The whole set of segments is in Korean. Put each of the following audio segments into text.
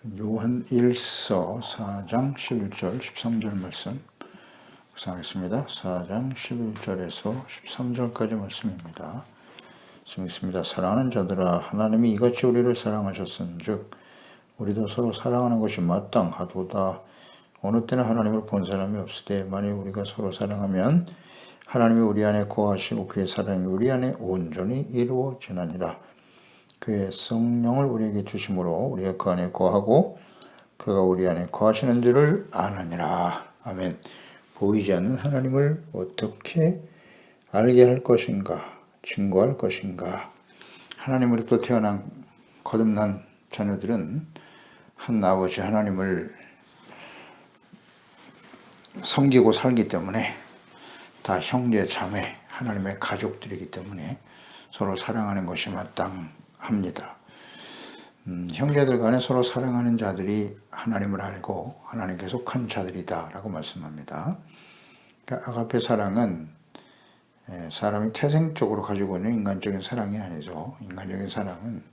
요한 1서 4장 11절 13절 말씀 묵상하겠습니다. 4장 11절에서 13절까지 말씀입니다. 있습니다. 사랑하는 자들아, 하나님이 이같이 우리를 사랑하셨은즉 우리도 서로 사랑하는 것이 마땅하도다. 어느 때는 하나님을 본 사람이 없으되 만일 우리가 서로 사랑하면 하나님이 우리 안에 거하시고 그의 사랑이 우리 안에 온전히 이루어지느니라. 그의 성령을 우리에게 주심으로 우리가 그 안에 거하고 그가 우리 안에 거하시는 줄을 아느니라. 아멘. 보이지 않는 하나님을 어떻게 알게 할 것인가, 증거할 것인가. 하나님으로부터 태어난 거듭난 자녀들은 한 아버지 하나님을 섬기고 살기 때문에 다 형제 자매 하나님의 가족들이기 때문에 서로 사랑하는 것이 마땅합니다. 형제들 간에 서로 사랑하는 자들이 하나님을 알고 하나님께 속한 자들이다 라고 말씀합니다. 그러니까 아가페 사랑은 사람이 태생적으로 가지고 있는 인간적인 사랑이 아니죠. 인간적인 사랑은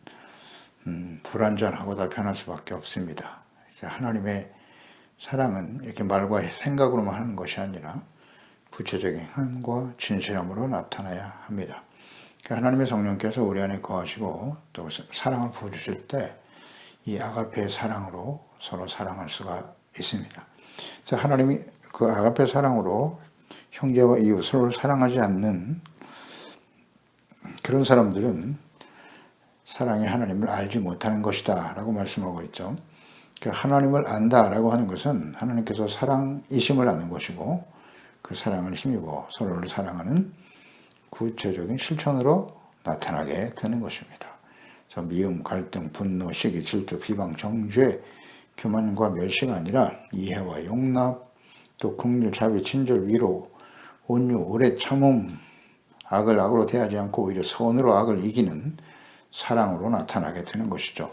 불완전하고 다 변할 수밖에 없습니다. 하나님의 사랑은 이렇게 말과 생각으로만 하는 것이 아니라 구체적인 행함과 진실함으로 나타나야 합니다. 하나님의 성령께서 우리 안에 거하시고 또 사랑을 부어주실 때 이 아가페의 사랑으로 서로 사랑할 수가 있습니다. 그래서 하나님이 그 아가페 사랑으로 형제와 이웃을 사랑하지 않는 그런 사람들은 사랑의 하나님을 알지 못하는 것이다 라고 말씀하고 있죠. 하나님을 안다라고 하는 것은 하나님께서 사랑이심을 아는 것이고 그 사랑을 힘입어 서로를 사랑하는 구체적인 실천으로 나타나게 되는 것입니다. 그래서 미움, 갈등, 분노, 시기, 질투, 비방, 정죄, 교만과 멸시가 아니라 이해와 용납, 또 긍휼, 자비, 친절, 위로, 온유, 오래 참음, 악을 악으로 대하지 않고 오히려 선으로 악을 이기는 사랑으로 나타나게 되는 것이죠.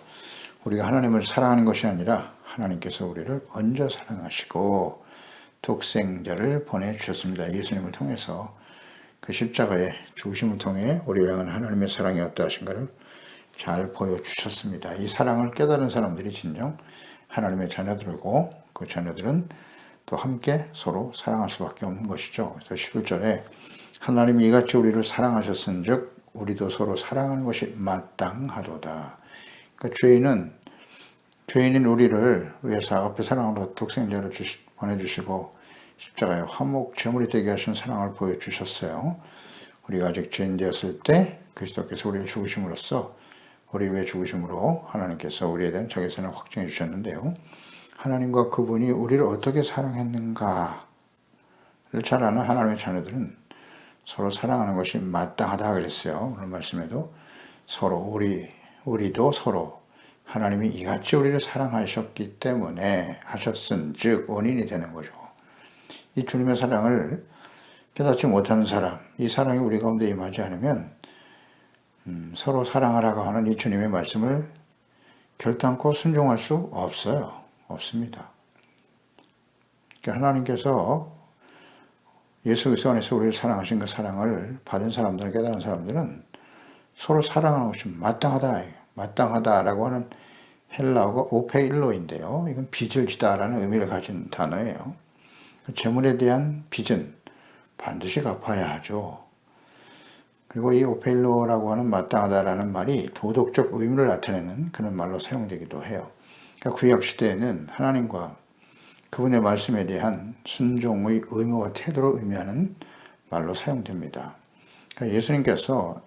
우리가 하나님을 사랑하는 것이 아니라 하나님께서 우리를 먼저 사랑하시고 독생자를 보내주셨습니다. 예수님을 통해서 그 십자가의 죽으심을 통해 우리를 향한 하나님의 사랑이 어떠하신가를 잘 보여주셨습니다. 이 사랑을 깨달은 사람들이 진정 하나님의 자녀들이고 그 자녀들은 또 함께 서로 사랑할 수밖에 없는 것이죠. 그래서 11절에 하나님이 이같이 우리를 사랑하셨은즉 우리도 서로 사랑하는 것이 마땅하도다. 그러니까 죄인인 우리를 위해서 아가페 사랑으로 독생자를 보내주시고 십자가에 화목 제물이 되게 하신 사랑을 보여주셨어요. 우리가 아직 죄인 되었을 때 그리스도께서 우리를 죽으심으로써 우리 위해 죽으심으로 하나님께서 우리에 대한 자기사랑을 확증해 주셨는데요. 하나님과 그분이 우리를 어떻게 사랑했는가를 잘 아는 하나님의 자녀들은 서로 사랑하는 것이 마땅하다 그랬어요. 오늘 말씀에도 서로 우리도 서로 하나님이 이같이 우리를 사랑하셨기 때문에 하셨은즉 원인이 되는 거죠. 이 주님의 사랑을 깨닫지 못하는 사람, 이 사랑이 우리 가운데 임하지 않으면 서로 사랑하라고 하는 이 주님의 말씀을 결단코 순종할 수 없습니다. 그러니까 하나님께서 예수 그리스도 안에서 우리를 사랑하신 그 사랑을 받은 사람들, 깨달은 사람들은 서로 사랑하는 것이 마땅하다라고 하는 헬라어가 오페일로인데요. 이건 빚을 지다라는 의미를 가진 단어예요. 재물에 대한 빚은 반드시 갚아야 하죠. 그리고 이 오페일로라고 하는 마땅하다라는 말이 도덕적 의무를 나타내는 그런 말로 사용되기도 해요. 그러니까 구약 시대에는 하나님과 그분의 말씀에 대한 순종의 의무와 태도를 의미하는 말로 사용됩니다. 그러니까 예수님께서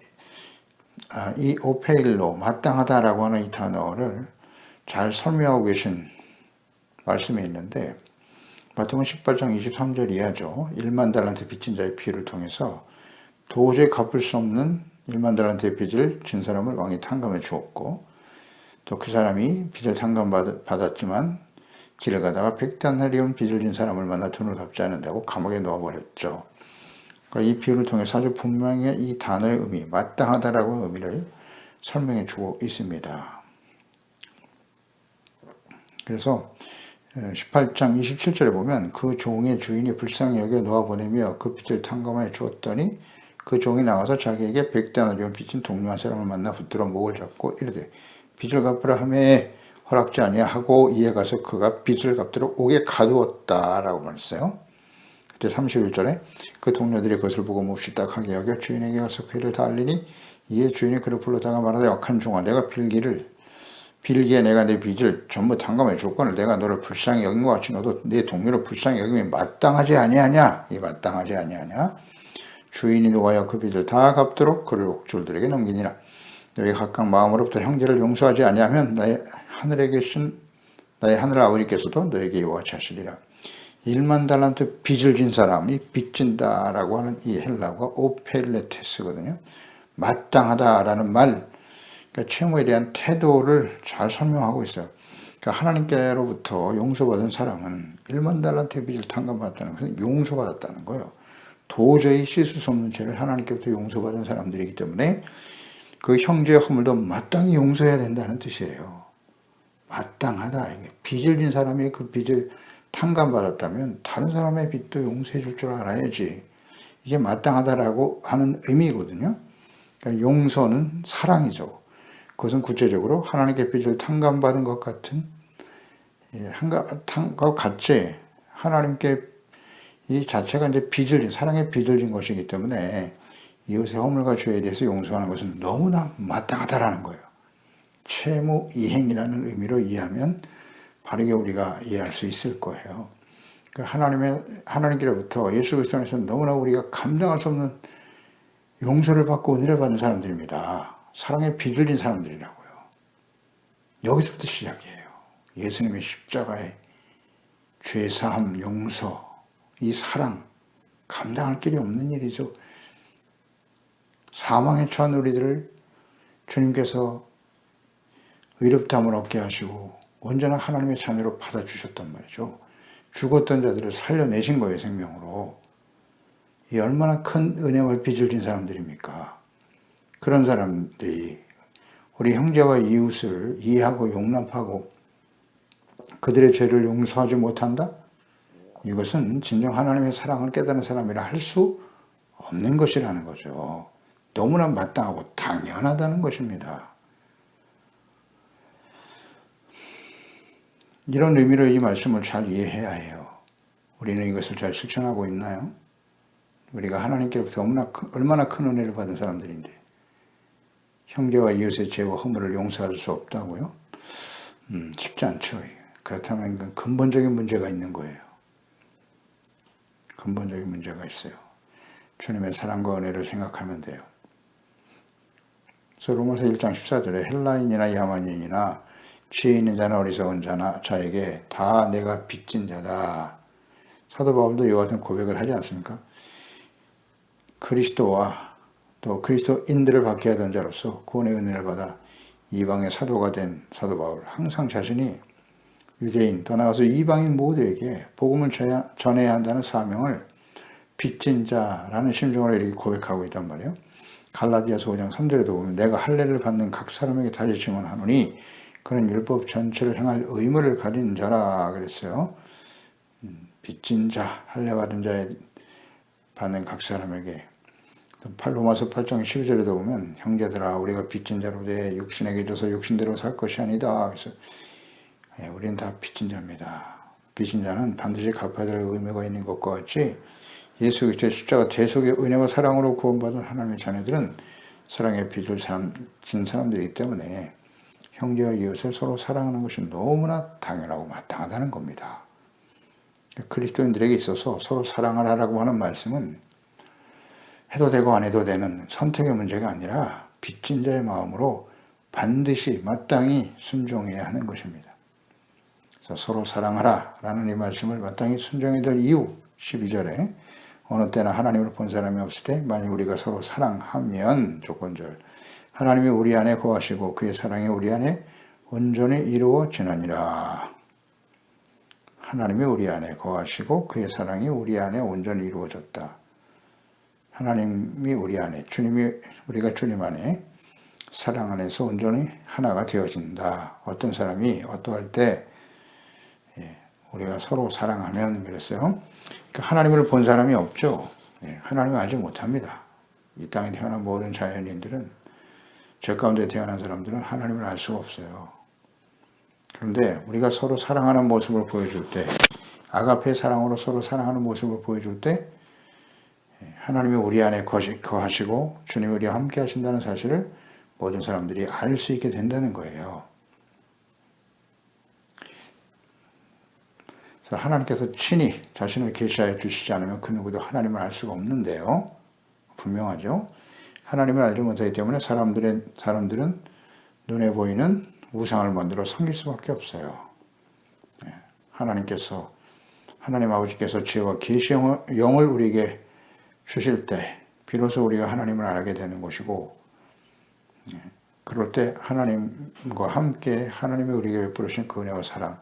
이 오페일로, 마땅하다라고 하는 이 단어를 잘 설명하고 계신 말씀이 있는데 마태복음 18장 23절 이하죠. 1만 달란트 빚진 자의 피를 통해서 도저히 갚을 수 없는 1만 달란트의 빚을 진 사람을 왕이 탕감해 주었고 또 그 사람이 빚을 탕감받았지만 길을 가다가 100데나리온 빚을 진 사람을 만나 돈을 갚지 않는다고 감옥에 넣어버렸죠. 그러니까 이 비유를 통해서 아주 분명히 이 단어의 의미, 마땅하다라고 의미를 설명해 주고 있습니다. 그래서 18장 27절에 보면 그 종의 주인이 불쌍히 여겨 놓아보내며 그 빚을 탕감해 주었더니 그 종이 나와서 자기에게 100데나리온 빚진 동료 한 사람을 만나 붙들어 목을 잡고 이르되 빚을 갚으라 하매 허락지 아니하고 이에 가서 그가 빚을 갚도록 옥에 가두었다라고 말했어요. 그때 31절에 그 동료들이 그것을 보고 몹시 딱하게 여겨 주인에게 가서 그 일을 다 알리니 이에 주인이 그를 불러다가 말하되 악한 종아 내가 빌기에 내가 내 빚을 전부 탕감해 조건을 내가 너를 불쌍히 여긴 것 같이 너도 내 동료를 불쌍히 여기면 마땅하지 아니하냐. 이 마땅하지 아니하냐. 주인이 노하여 그 빚을 다 갚도록 그를 옥졸들에게 넘기니라. 너희 각각 마음으로부터 형제를 용서하지 아니하면 나의 하늘에 계신 나의 하늘 아버지께서도 너에게 이와 같이 하시리라. 1만 달란트 빚을 진 사람이 빚진다라고 하는 이 헬라어가 오펠레테스거든요. 마땅하다라는 말, 그러니까 채무에 대한 태도를 잘 설명하고 있어요. 그러니까 하나님께로부터 용서받은 사람은 1만 달란트의 빚을 탕감받았다는 것은 용서받았다는 거예요. 도저히 씻을 수 없는 죄를 하나님께로부터 용서받은 사람들이기 때문에 그 형제의 허물도 마땅히 용서해야 된다는 뜻이에요. 마땅하다. 빚을 진 사람이 그 빚을 탕감받았다면 다른 사람의 빚도 용서해 줄 줄 알아야지. 이게 마땅하다라고 하는 의미거든요. 그러니까 용서는 사랑이죠. 그것은 구체적으로 하나님께 빚을 탕감받은 것 같은, 것 같이 하나님께 이 자체가 이제 사랑의 빚을 진 것이기 때문에 이웃의 허물과 죄에 대해서 용서하는 것은 너무나 마땅하다라는 거예요. 채무 이행이라는 의미로 이해하면 바르게 우리가 이해할 수 있을 거예요. 하나님께로부터 예수 그리스도 안에서 너무나 우리가 감당할 수 없는 용서를 받고 은혜를 받는 사람들입니다. 사랑에 빚을 진 사람들이라고요. 여기서부터 시작이에요. 예수님의 십자가의 죄사함, 용서, 이 사랑, 감당할 길이 없는 일이죠. 사망에 처한 우리들을 주님께서 의롭다함을 얻게 하시고 언제나 하나님의 자녀로 받아주셨단 말이죠. 죽었던 자들을 살려내신 거예요, 생명으로. 이 얼마나 큰 은혜와 빚을 진 사람들입니까? 그런 사람들이 우리 형제와 이웃을 이해하고 용납하고 그들의 죄를 용서하지 못한다? 이것은 진정 하나님의 사랑을 깨달은 사람이라 할 수 없는 것이라는 거죠. 너무나 마땅하고 당연하다는 것입니다. 이런 의미로 이 말씀을 잘 이해해야 해요. 우리는 이것을 잘 실천하고 있나요? 우리가 하나님께로부터 얼마나 큰 은혜를 받은 사람들인데 형제와 이웃의 죄와 허물을 용서할 수 없다고요? 쉽지 않죠. 그렇다면 근본적인 문제가 있는 거예요. 근본적인 문제가 있어요. 주님의 사랑과 은혜를 생각하면 돼요. 그래서 로마서 1장 14절에 헬라인이나 야만인이나 지혜 있는 자나 어리석은 자에게 다 내가 빚진 자다. 사도 바울도 이와 같은 고백을 하지 않습니까? 그리스도와 또 그리스도인들을 받게 하던 자로서 구원의 은혜를 받아 이방의 사도가 된 사도 바울, 항상 자신이 유대인, 더 나아가서 이방인 모두에게 복음을 전해야 한다는 사명을 빚진 자라는 심정으로 이렇게 고백하고 있단 말이에요. 갈라디아서 5장 3절에도 보면 내가 할례를 받는 각 사람에게 다시 증언하노니 그는 율법 전체를 행할 의무를 가진 자라 그랬어요. 빚진 자, 할례 받은 자에 받는 각 사람에게. 로마서 8장 12절에도 보면 형제들아 우리가 빚진 자로 내 육신에게 줘서 육신대로 살 것이 아니다. 그래서 우리는 다 빚진 자입니다. 빚진 자는 반드시 갚아야 될 의무가 있는 것과 같이 예수 그리스도의 십자가 대속의 은혜와 사랑으로 구원받은 하나님의 자녀들은 사랑의 빚을 진 사람들이기 때문에 형제와 이웃을 서로 사랑하는 것이 너무나 당연하고 마땅하다는 겁니다. 그리스도인들에게 있어서 서로 사랑하라고 하는 말씀은 해도 되고 안 해도 되는 선택의 문제가 아니라 빚진 자의 마음으로 반드시 마땅히 순종해야 하는 것입니다. 그래서 서로 사랑하라 라는 이 말씀을 마땅히 순종해야 될 이유 12절에 어느 때나 하나님을 본 사람이 없을 때 만약 우리가 서로 사랑하면 조건절 하나님이 우리 안에 거하시고 그의 사랑이 우리 안에 온전히 이루어지느니라. 하나님이 우리 안에 거하시고 그의 사랑이 우리 안에 온전히 이루어졌다. 하나님이 우리 안에, 우리가 주님 안에 사랑 안에서 온전히 하나가 되어진다. 어떤 사람이 어떠할 때 우리가 서로 사랑하면 그랬어요. 그러니까 하나님을 본 사람이 없죠. 하나님을 알지 못합니다. 이 땅에 태어난 모든 자연인들은 죄 가운데 태어난 사람들은 하나님을 알 수가 없어요. 그런데 우리가 서로 사랑하는 모습을 보여줄 때, 아가페 사랑으로 서로 사랑하는 모습을 보여줄 때 하나님이 우리 안에 거하시고 주님이 우리와 함께 하신다는 사실을 모든 사람들이 알 수 있게 된다는 거예요. 그래서 하나님께서 친히 자신을 계시하여 주시지 않으면 그 누구도 하나님을 알 수가 없는데요. 분명하죠. 하나님을 알지 못하기 때문에 사람들은 눈에 보이는 우상을 만들어 섬길 수밖에 없어요. 하나님 아버지께서 지혜와 계시의 영을 우리에게 주실 때 비로소 우리가 하나님을 알게 되는 것이고, 그럴 때 하나님과 함께 하나님이 우리에게 베푸신 그 은혜와 사랑,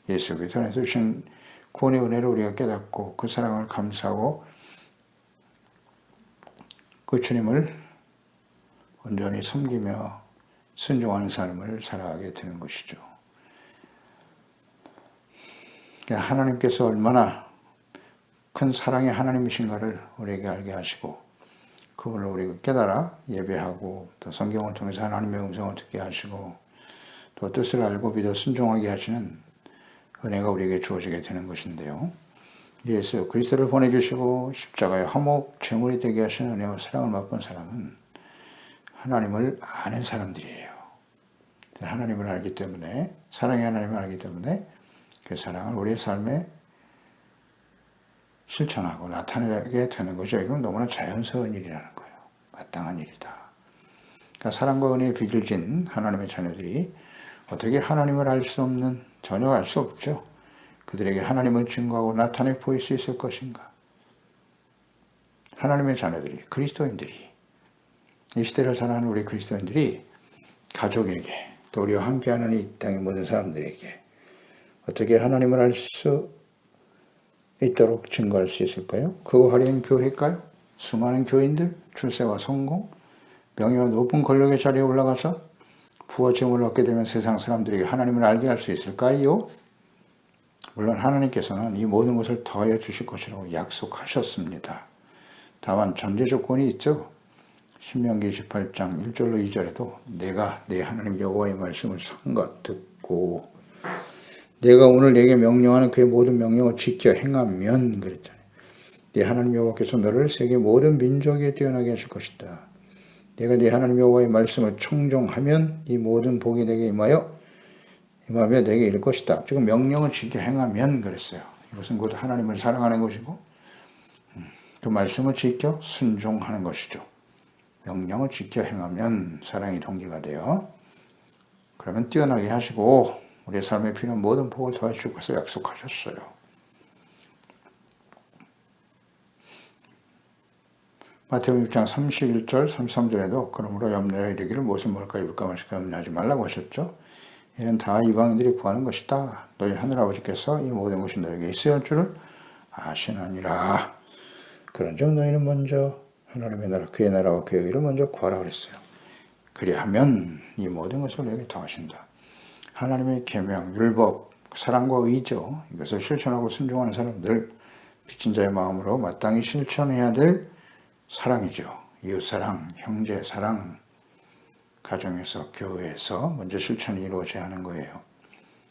예수 그리스도 안에서 주신 구원의 은혜를 우리가 깨닫고 그 사랑을 감사하고 그 주님을 온전히 섬기며 순종하는 삶을 살아가게 되는 것이죠. 하나님께서 얼마나 큰 사랑의 하나님이신가를 우리에게 알게 하시고 그걸 우리가 깨달아 예배하고 또 성경을 통해서 하나님의 음성을 듣게 하시고 또 뜻을 알고 믿어 순종하게 하시는 은혜가 우리에게 주어지게 되는 것인데요. 예수 그리스도를 보내주시고 십자가의 화목 제물이 되게 하시는 은혜와 사랑을 맛본 사람은 하나님을 아는 사람들이에요. 하나님을 알기 때문에, 사랑의 하나님을 알기 때문에 그 사랑을 우리의 삶에 실천하고 나타내게 되는 것이 이건 너무나 자연스러운 일이라는 거예요. 마땅한 일이다. 그러니까 사랑과 은혜에 빚을 진 하나님의 자녀들이 어떻게 하나님을 알 수 없는, 전혀 알 수 없죠. 그들에게 하나님을 증거하고 나타내 보일 수 있을 것인가? 하나님의 자녀들이, 그리스도인들이, 이 시대를 살아가는 우리 그리스도인들이 가족에게 또 우리와 함께하는 이 땅의 모든 사람들에게 어떻게 하나님을 알 수 있도록 증거할 수 있을까요? 그거 화려한 교회일까요? 수많은 교인들, 출세와 성공, 명예와 높은 권력의 자리에 올라가서 부와 재물을 얻게 되면 세상 사람들에게 하나님을 알게 할 수 있을까요? 물론 하나님께서는 이 모든 것을 더하여 주실 것이라고 약속하셨습니다. 다만 전제 조건이 있죠. 신명기 28장 1절로 2절에도 내가 내 하나님 여호와의 말씀을 삼가 듣고 내가 오늘 내게 명령하는 그의 모든 명령을 지켜 행하면 그랬잖아요. 네 하나님 여호와께서 너를 세계 모든 민족에 뛰어나게 하실 것이다. 내가 네 하나님 여호와의 말씀을 청종하면 이 모든 복이 내게 임하며 내게 이를 것이다. 지금 명령을 지켜 행하면 그랬어요. 이것은 곧 하나님을 사랑하는 것이고 그 말씀을 지켜 순종하는 것이죠. 명령을 지켜 행하면 사랑이 동기가 되어 그러면 뛰어나게 하시고 우리의 삶에 필요한 모든 복을 더해 주실 것을 약속하셨어요. 마태복음 6장 31절 33절에도 그러므로 염려하여 이르기를 무엇을 먹을까 입을까 마실까 염려하지 말라고 하셨죠. 이는 다 이방인들이 구하는 것이다. 너희 하늘아버지께서 이 모든 것이 너에게 있어야 할 줄을 아시나니라. 그런즉 너희는 먼저 하나님의 나라 그의 나라와 그의 의를 먼저 구하라 그랬어요. 그리하면 이 모든 것을 너에게 더하신다. 하나님의 계명, 율법, 사랑과 의죠. 이것을 실천하고 순종하는 사람들, 빚진 자의 마음으로 마땅히 실천해야 될 사랑이죠. 이웃사랑, 형제사랑, 가정에서, 교회에서 먼저 실천이 이루어져야 하는 거예요.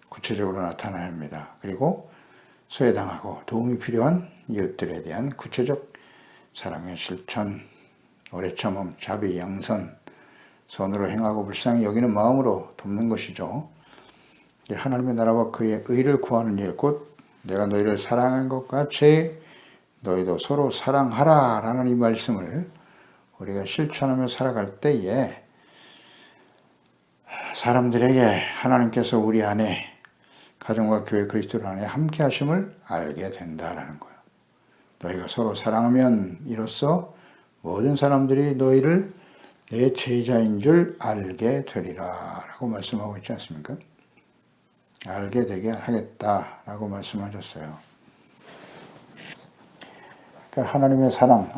구체적으로 나타나야 합니다. 그리고 소외당하고 도움이 필요한 이웃들에 대한 구체적 사랑의 실천, 오래 참음, 자비, 양선, 선으로 행하고 불쌍히 여기는 마음으로 돕는 것이죠. 하나님의 나라와 그의 의를 구하는 일, 곧 내가 너희를 사랑한 것 같이 너희도 서로 사랑하라 라는 이 말씀을 우리가 실천하며 살아갈 때에 사람들에게 하나님께서 우리 안에 가정과 교회 그리스도 안에 함께 하심을 알게 된다라는 거예요. 너희가 서로 사랑하면 이로써 모든 사람들이 너희를 내 제자인 줄 알게 되리라 라고 말씀하고 있지 않습니까? 알게 되게 하겠다라고 말씀하셨어요. 그러니까 하나님의 사랑,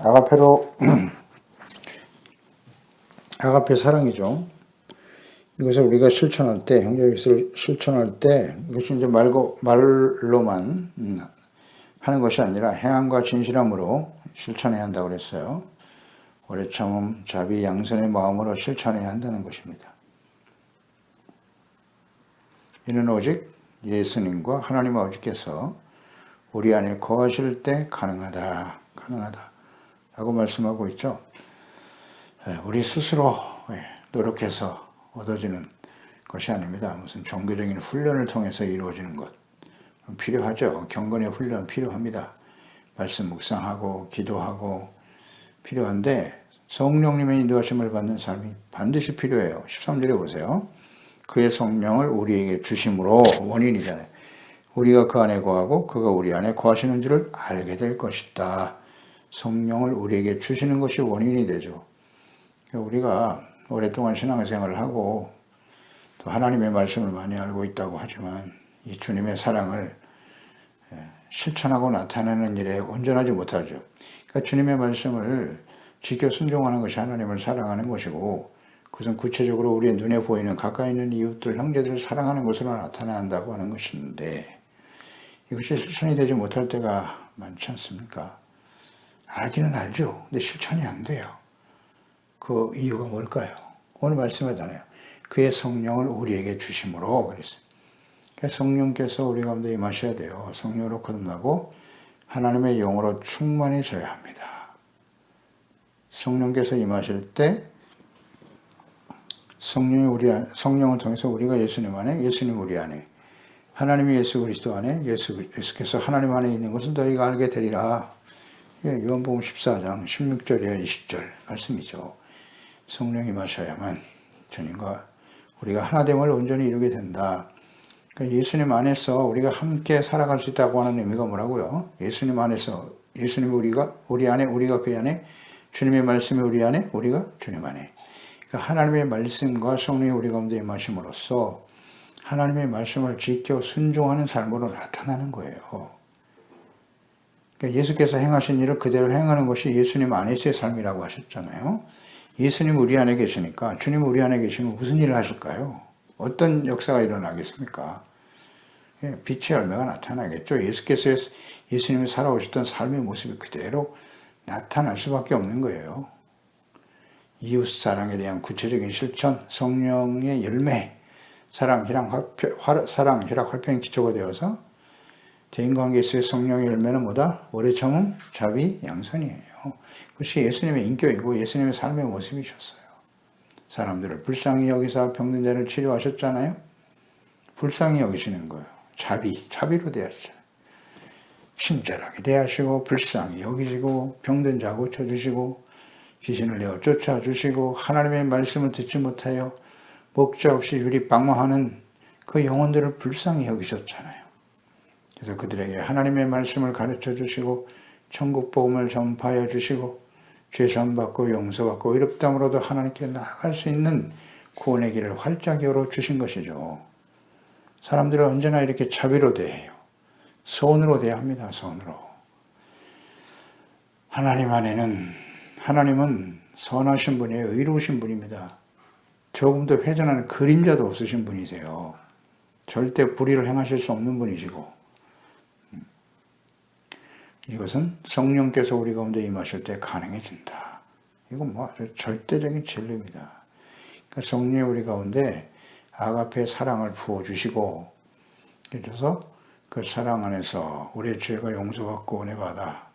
아가페 사랑이죠. 이것을 우리가 실천할 때, 형제를 실천할 때, 이것이 이제 말로만 하는 것이 아니라 행함과 진실함으로 실천해야 한다고 그랬어요. 오래 참음, 자비, 양선의 마음으로 실천해야 한다는 것입니다. 이는 오직 예수님과 하나님 아버지께서 우리 안에 거하실 때 가능하다 라고 말씀하고 있죠. 우리 스스로 노력해서 얻어지는 것이 아닙니다. 무슨 종교적인 훈련을 통해서 이루어지는 것 필요하죠. 경건의 훈련 필요합니다. 말씀 묵상하고 기도하고 필요한데 성령님의 인도하심을 받는 삶이 반드시 필요해요. 13절에 보세요. 그의 성령을 우리에게 주심으로, 원인이잖아요. 우리가 그 안에 거하고 그가 우리 안에 거하시는 줄을 알게 될 것이다. 성령을 우리에게 주시는 것이 원인이 되죠. 우리가 오랫동안 신앙생활을 하고 또 하나님의 말씀을 많이 알고 있다고 하지만 이 주님의 사랑을 실천하고 나타내는 일에 온전하지 못하죠. 그러니까 주님의 말씀을 지켜 순종하는 것이 하나님을 사랑하는 것이고 그것은 구체적으로 우리의 눈에 보이는 가까이 있는 이웃들, 형제들을 사랑하는 것으로 나타난다고 하는 것인데 이것이 실천이 되지 못할 때가 많지 않습니까? 알기는 알죠. 근데 실천이 안 돼요. 그 이유가 뭘까요? 오늘 말씀하잖아요. 그의 성령을 우리에게 주심으로 그랬어요. 그러니까 성령께서 우리 가운데 임하셔야 돼요. 성령으로 거듭나고 하나님의 영으로 충만해져야 합니다. 성령께서 임하실 때 성령을 통해서 우리가 예수님 안에, 예수님 우리 안에, 하나님이 예수 그리스도 안에, 예수께서 하나님 안에 있는 것을 너희가 알게 되리라. 요한복음 14장 16절이야 20절 말씀이죠. 성령이 임하셔야만 주님과 우리가 하나됨을 온전히 이루게 된다. 그러니까 예수님 안에서 우리가 함께 살아갈 수 있다고 하는 의미가 뭐라고요? 예수님 안에서, 예수님이 우리 안에, 우리가 그 안에, 주님의 말씀이 우리 안에, 우리가 주님 안에. 그러니까 하나님의 말씀과 성령이 우리 가운데 임하심으로써 하나님의 말씀을 지켜 순종하는 삶으로 나타나는 거예요. 그러니까 예수께서 행하신 일을 그대로 행하는 것이 예수님 안에서의 삶이라고 하셨잖아요. 예수님 우리 안에 계시니까 주님 우리 안에 계시면 무슨 일을 하실까요? 어떤 역사가 일어나겠습니까? 빛의 열매가 나타나겠죠. 예수님이 살아오셨던 삶의 모습이 그대로 나타날 수밖에 없는 거예요. 이웃사랑에 대한 구체적인 실천, 성령의 열매, 사랑, 희락, 화평의 기초가 되어서 대인관계에서의 성령의 열매는 뭐다? 오래 참음, 자비, 양선이에요. 그것이 예수님의 인격이고 예수님의 삶의 모습이셨어요. 사람들을 불쌍히 여기사 병든 자를 치료하셨잖아요. 불쌍히 여기시는 거예요. 자비로 대하시잖아요. 친절하게 대하시고 불쌍히 여기시고 병든 자 고쳐주시고 귀신을 내어 쫓아주시고 하나님의 말씀을 듣지 못하여 목자 없이 유리방황하는 그 영혼들을 불쌍히 여기셨잖아요. 그래서 그들에게 하나님의 말씀을 가르쳐 주시고 천국 복음을 전파하여 주시고 죄사함 받고 용서받고 의롭다함으로도 하나님께 나아갈 수 있는 구원의 길을 활짝 열어주신 것이죠. 사람들은 언제나 이렇게 자비로 대해요. 선으로 대합니다. 선으로. 하나님은 선하신 분이에요. 의로우신 분입니다. 조금도 회전하는 그림자도 없으신 분이세요. 절대 불의를 행하실 수 없는 분이시고 이것은 성령께서 우리 가운데 임하실 때 가능해진다. 이건 아주 절대적인 진리입니다. 그러니까 성령이 우리 가운데 아가페의 사랑을 부어주시고 그래서 그 사랑 안에서 우리의 죄가 용서받고 은혜받아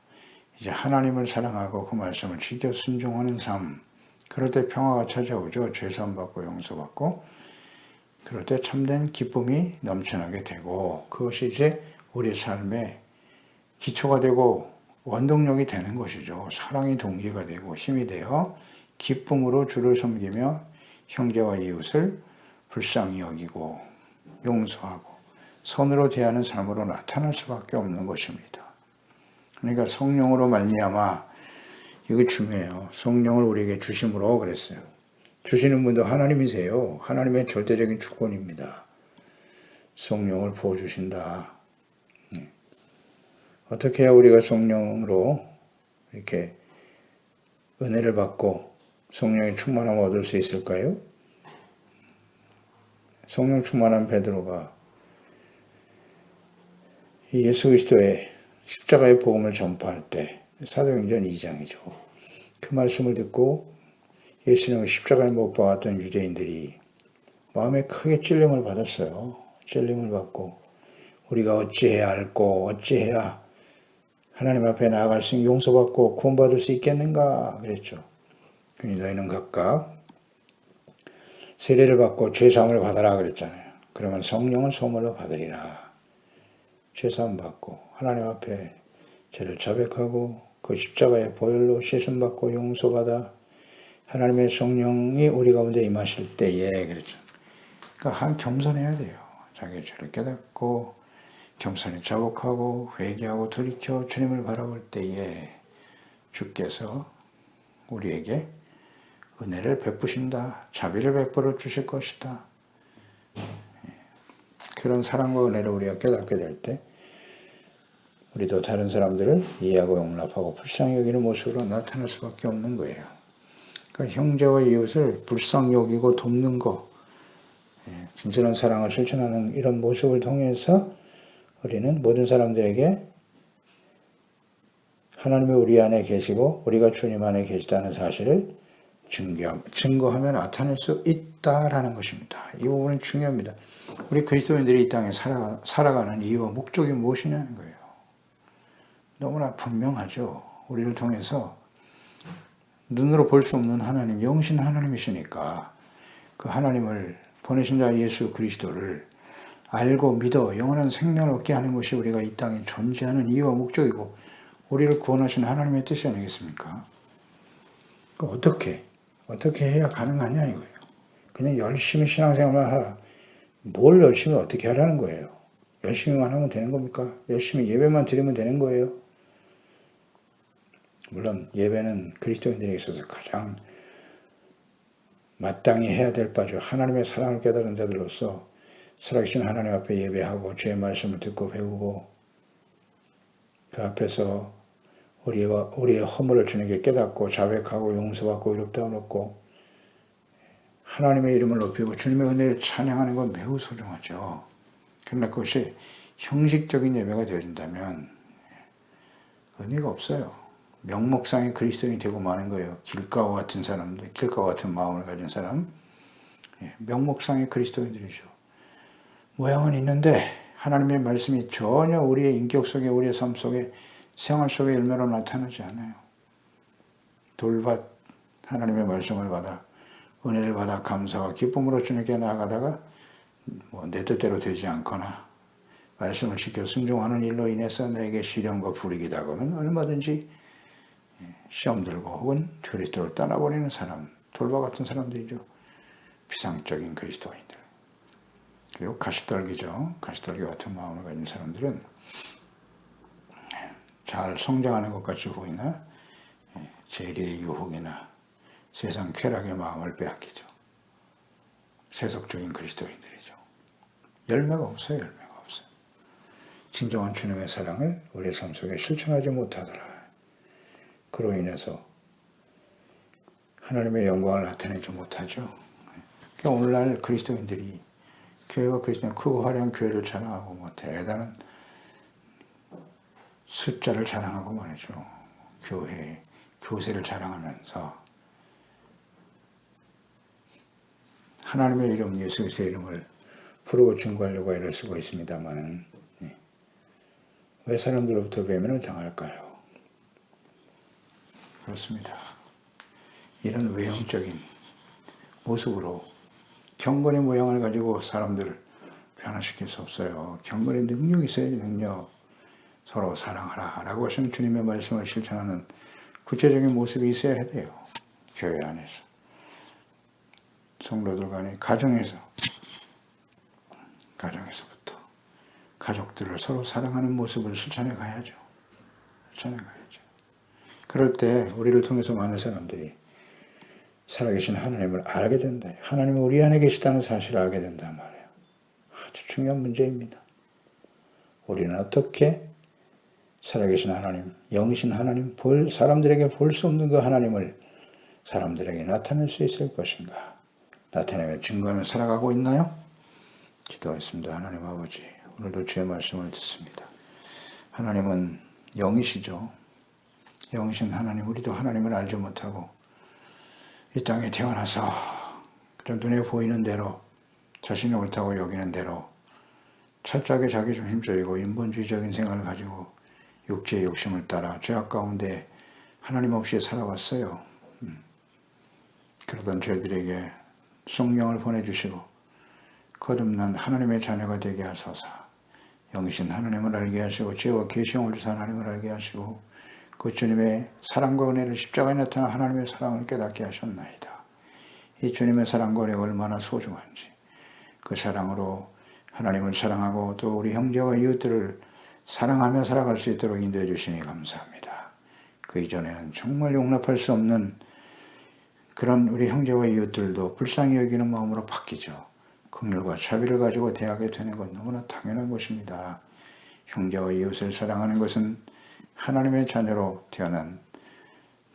이제 하나님을 사랑하고 그 말씀을 지켜 순종하는 삶 그럴 때 평화가 찾아오죠. 죄사함 받고 용서받고 그럴 때 참된 기쁨이 넘쳐나게 되고 그것이 이제 우리 삶의 기초가 되고 원동력이 되는 것이죠. 사랑이 동기가 되고 힘이 되어 기쁨으로 주를 섬기며 형제와 이웃을 불쌍히 여기고 용서하고 선으로 대하는 삶으로 나타날 수밖에 없는 것입니다. 그러니까 성령으로 말미암아 이거 중요해요. 성령을 우리에게 주심으로 그랬어요. 주시는 분도 하나님이세요. 하나님의 절대적인 주권입니다. 성령을 부어주신다. 어떻게 해야 우리가 성령으로 이렇게 은혜를 받고 성령의 충만함을 얻을 수 있을까요? 성령 충만한 베드로가 예수 그리스도의 십자가의 복음을 전파할 때 사도행전 2장이죠. 그 말씀을 듣고 예수님을 십자가에 못 박았던 유대인들이 마음에 크게 찔림을 받았어요. 찔림을 받고 우리가 어찌해야 할꼬 어찌해야 하나님 앞에 나아갈 수 용서받고 구원받을 수 있겠는가 그랬죠. 그러니 너희는 각각 세례를 받고 죄사함을 받아라 그랬잖아요. 그러면 성령을 선물로 받으리라. 죄사함 받고 하나님 앞에 죄를 자백하고 그 십자가의 보혈로 씻음받고 용서받아 하나님의 성령이 우리 가운데 임하실 때에 그랬죠. 그러니까 겸손해야 돼요. 자기의 죄를 깨닫고 겸손히 자복하고 회개하고 돌이켜 주님을 바라볼 때에 주께서 우리에게 은혜를 베푸신다. 자비를 베풀어 주실 것이다. 그런 사랑과 은혜를 우리가 깨닫게 될 때 우리도 다른 사람들을 이해하고 용납하고 불쌍히 여기는 모습으로 나타날 수밖에 없는 거예요. 그러니까 형제와 이웃을 불쌍히 여기고 돕는 거, 진실한 사랑을 실천하는 이런 모습을 통해서 우리는 모든 사람들에게 하나님이 우리 안에 계시고 우리가 주님 안에 계시다는 사실을 증거하며 나타낼 수 있다라는 것입니다. 이 부분은 중요합니다. 우리 그리스도인들이 이 땅에 살아가는 이유와 목적이 무엇이냐는 거예요. 너무나 분명하죠. 우리를 통해서 눈으로 볼 수 없는 하나님, 영신 하나님이시니까 그 하나님을 보내신 자 예수 그리스도를 알고 믿어 영원한 생명을 얻게 하는 것이 우리가 이 땅에 존재하는 이유와 목적이고 우리를 구원하신 하나님의 뜻이 아니겠습니까? 어떻게 해야 가능하냐 이거예요. 그냥 열심히 신앙생활만 하라. 뭘 열심히 어떻게 하라는 거예요? 열심히만 하면 되는 겁니까? 열심히 예배만 드리면 되는 거예요? 물론 예배는 그리스도인들에게 있어서 가장 마땅히 해야 될 바죠. 하나님의 사랑을 깨달은 자들로서 살아계신 하나님 앞에 예배하고 주의 말씀을 듣고 배우고 그 앞에서 우리의 허물을 주님께 깨닫고 자백하고 용서받고 의롭다함을 얻고 하나님의 이름을 높이고 주님의 은혜를 찬양하는 건 매우 소중하죠. 그러나 그것이 형식적인 예배가 되어진다면 의미가 없어요. 명목상의 그리스도인이 되고 마는 거예요. 길가와 같은 사람들, 길가와 같은 마음을 가진 사람, 명목상의 그리스도인들이죠. 모양은 있는데 하나님의 말씀이 전혀 우리의 인격 속에, 우리의 삶 속에, 생활 속에 열매로 나타나지 않아요. 돌밭 하나님의 말씀을 받아 은혜를 받아 감사와 기쁨으로 주님께 나아가다가 내 뜻대로 되지 않거나 말씀을 지켜 순종하는 일로 인해서 내게 시련과 불이익이 다가오면 얼마든지 시험 들고 혹은 그리스도를 떠나버리는 사람, 돌과 같은 사람들이죠. 비상적인 그리스도인들. 그리고 가시떨기죠. 가시떨기 같은 마음을 가진 사람들은 잘 성장하는 것 같이 보이나 재리의 유혹이나 세상 쾌락의 마음을 빼앗기죠. 세속적인 그리스도인들이죠. 열매가 없어요. 열매가 없어요. 진정한 주님의 사랑을 우리의 삶 속에 실천하지 못하더라. 그로 인해서 하나님의 영광을 나타내지 못하죠. 그러니까 오늘날 그리스도인들이 교회와 그리스도인 크고 화려한 교회를 자랑하고 뭐 대단한 숫자를 자랑하고 말이죠. 교회, 교세를 자랑하면서 하나님의 이름, 예수 그리스도의 이름을 부르고 증거하려고 애를 쓰고 있습니다만 왜 사람들로부터 외면을 당할까요? 그렇습니다. 이런 외형적인 모습으로 경건의 모양을 가지고 사람들을 변화시킬 수 없어요. 경건의 능력이 있어야지. 능력. 서로 사랑하라 라고 하시는 주님의 말씀을 실천하는 구체적인 모습이 있어야 돼요. 교회 안에서. 성도들 간에 가정에서부터 가족들을 서로 사랑하는 모습을 실천해 가야죠. 실천해 가야죠. 그럴 때 우리를 통해서 많은 사람들이 살아계신 하나님을 알게 된다. 하나님이 우리 안에 계시다는 사실을 알게 된단 말이에요. 아주 중요한 문제입니다. 우리는 어떻게 살아계신 하나님, 영이신 하나님, 사람들에게 볼 수 없는 그 하나님을 사람들에게 나타낼 수 있을 것인가? 나타내며 증거하며 살아가고 있나요? 기도하겠습니다. 하나님 아버지, 오늘도 주의 말씀을 듣습니다. 하나님은 영이시죠. 영이신 하나님, 우리도 하나님을 알지 못하고 이 땅에 태어나서 눈에 보이는 대로 자신이 옳다고 여기는 대로 철저하게 자기중심적이고 인본주의적인 생각을 가지고 육체의 욕심을 따라 죄악 가운데 하나님 없이 살아왔어요. 그러던 저희들에게 성령을 보내주시고 거듭난 하나님의 자녀가 되게 하소서. 영이신 하나님을 알게 하시고 죄와 계시형을 주사 하나님을 알게 하시고 그 주님의 사랑과 은혜를 십자가에 나타난 하나님의 사랑을 깨닫게 하셨나이다. 이 주님의 사랑과 은혜가 얼마나 소중한지 그 사랑으로 하나님을 사랑하고 또 우리 형제와 이웃들을 사랑하며 살아갈 수 있도록 인도해 주시니 감사합니다. 그 이전에는 정말 용납할 수 없는 그런 우리 형제와 이웃들도 불쌍히 여기는 마음으로 바뀌죠. 긍휼과 자비를 가지고 대하게 되는 건 너무나 당연한 것입니다. 형제와 이웃을 사랑하는 것은 하나님의 자녀로 태어난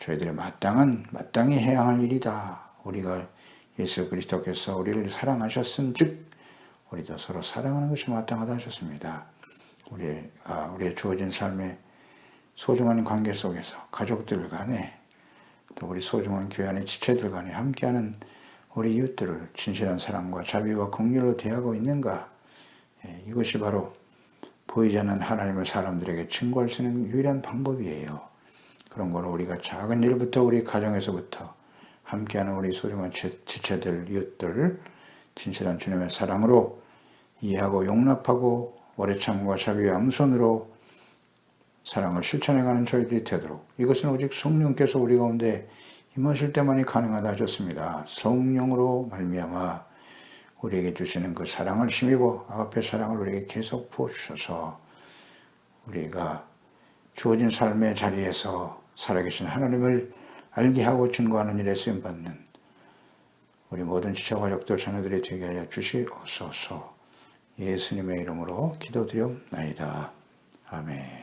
저희들의 마땅히 해야 할 일이다. 우리가 예수 그리스도께서 우리를 사랑하셨은 즉 우리도 서로 사랑하는 것이 마땅하다 하셨습니다. 우리의 주어진 삶의 소중한 관계 속에서 가족들 간에 또 우리 소중한 교회 안의 지체들 간에 함께하는 우리 이웃들을 진실한 사랑과 자비와 긍휼로 대하고 있는가? 이것이 바로 보이지 않는 하나님을 사람들에게 증거할 수 있는 유일한 방법이에요. 그런 걸 우리가 작은 일부터 우리 가정에서부터 함께하는 우리 소중한 지체들, 이웃들 진실한 주님의 사랑으로 이해하고 용납하고 오래 참과 자비와 양손으로 사랑을 실천해가는 저희들이 되도록 이것은 오직 성령께서 우리 가운데 임하실 때만이 가능하다 하셨습니다. 성령으로 말미암아 우리에게 주시는 그 사랑을 힘입어 아가페 사랑을 우리에게 계속 부어주셔서 우리가 주어진 삶의 자리에서 살아계신 하나님을 알게 하고 증거하는 일에 쓰임받는 우리 모든 지체 가족들 자녀들이 되게 하여 주시옵소서. 예수님의 이름으로 기도드리옵나이다. 아멘.